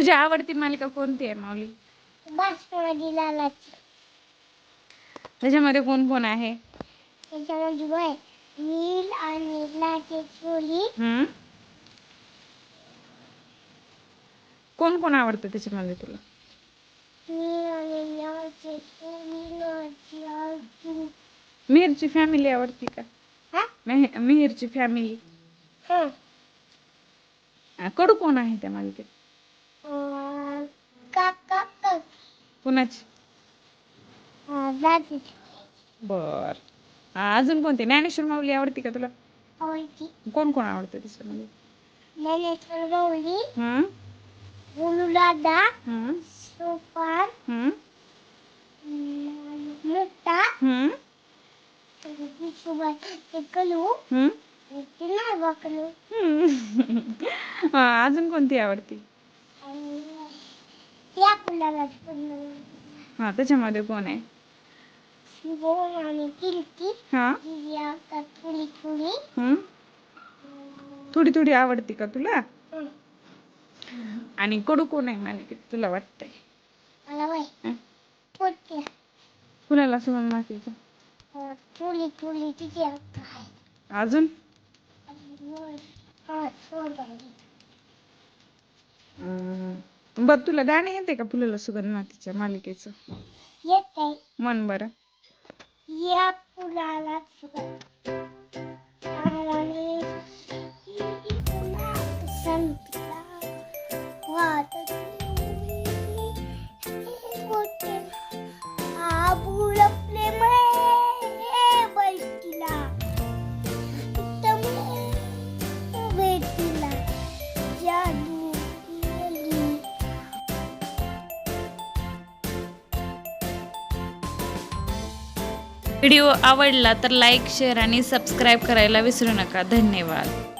तुझी आवडती मालिका कोणती आहे माऊली? बासमती लालाची. त्याच्यामध्ये कोण कोण आहे? त्याच्यामध्ये बाय नील आणि लाचे चोली. कोण कोण आवडतं त्याच्यामध्ये तुला? नील आणि लाचे चोली. मिहिरची फॅमिली आवडती का? हा? मिहिरची फॅमिली. हा. कडू कोण आहे त्या मालिकेत? काका. कुणाची? दादी. बर. अजून कोणती? ज्ञानेश्वर माऊली आवडती का तुला? आवडती. कोण कोण आवडतं त्याच्यामध्ये? ज्ञानेश्वर माऊली, हम्म गुलू दादा, हम्म सोपान, हम्म मुक्ता, हम्म कलू, हम्म नागकलू. अजून कोणती आवडती? त्या फुलाला हा, त्याच्यामध्ये कोण आहे? शिवम आणि कीर्ती. हा. थोडी थोडी. थोडी थोडी आवडती का तुला? आणि कडू कोण आहे मालिकेत तुला वाटतंय? मला बाई पोटल्या. फुलाला सुगंध मातीचा. थोडी थोडी तिची आहे. अजून? बघ, तुला गाणं येते का फुलाला सुगंध मातीच्या मालिकेचं? येते. म्हण बरं. या फुलाला सुगंध व्हिडिओ आवडला तर लाईक, शेअर आणि सबस्क्राईब करायला विसरू नका. धन्यवाद.